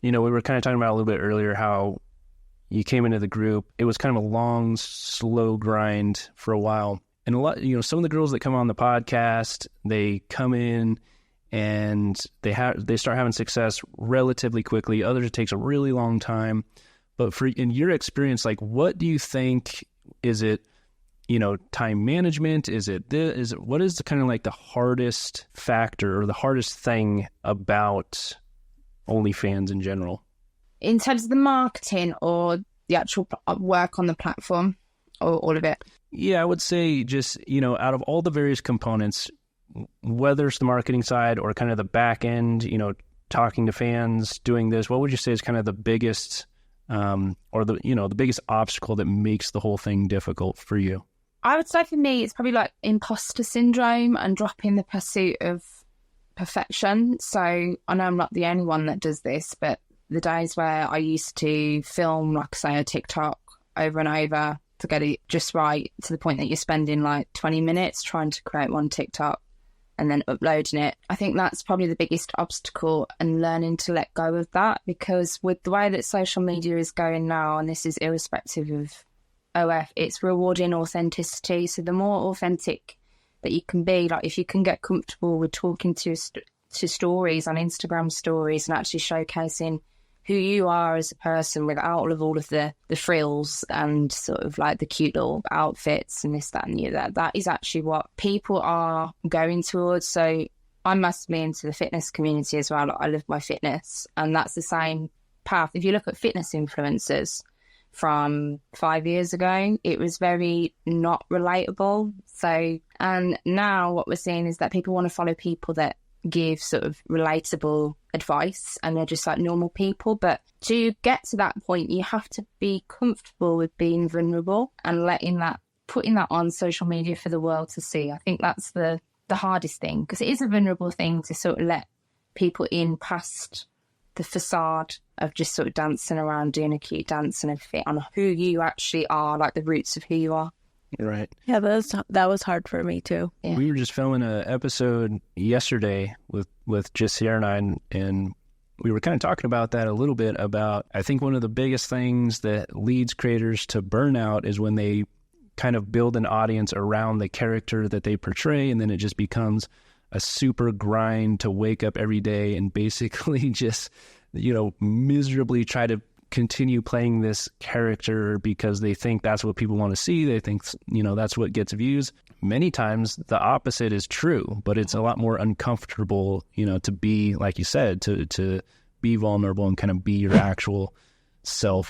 You know, we were kind of talking about a little bit earlier how you came into the group. It was kind of a long, slow grind for a while. And a lot, some of the girls that come on the podcast, they come in and they start having success relatively quickly. Others, it takes a really long time. But in your experience, like, what do you think? Is it, time management? What is the kind of like the hardest factor or the hardest thing about OnlyFans in general? In terms of the marketing or the actual work on the platform, or all of it? Yeah, I would say just, out of all the various components, whether it's the marketing side or kind of the back end, talking to fans, doing this, what would you say is kind of the biggest or the biggest obstacle that makes the whole thing difficult for you? I would say for me, it's probably like imposter syndrome and dropping the pursuit of perfection. So I know I'm not the only one that does this, but the days where I used to film, like say, a TikTok over and over to get it just right to the point that you're spending like 20 minutes trying to create one TikTok and then uploading it. I think that's probably the biggest obstacle, and learning to let go of that, because with the way that social media is going now, and this is irrespective of OF, it's rewarding authenticity. So the more authentic that you can be, like if you can get comfortable with talking to stories on Instagram stories and actually showcasing who you are as a person without all of the frills and sort of like the cute little outfits and this, that and the other, that is actually what people are going towards. So I'm massively into the fitness community as well. I love my fitness, and that's the same path. If you look at fitness influencers from 5 years ago, it was very not relatable. So, and now what we're seeing is that people want to follow people that give sort of relatable advice, and they're just like normal people. But to get to that point, you have to be comfortable with being vulnerable and putting that on social media for the world to see. I think that's the hardest thing, because it is a vulnerable thing to sort of let people in past the facade of just sort of dancing around, doing a cute dance and everything, on who you actually are, like the roots of who you are. Right. Yeah, that was hard for me too. Yeah. We were just filming an episode yesterday with just Cierra and we were kind of talking about that a little bit, about, I think one of the biggest things that leads creators to burnout is when they kind of build an audience around the character that they portray, and then it just becomes a super grind to wake up every day and basically just, miserably try to continue playing this character because they think that's what people want to see. They think, that's what gets views. Many times the opposite is true, but it's a lot more uncomfortable, to be, like you said, to be vulnerable and kind of be your actual self.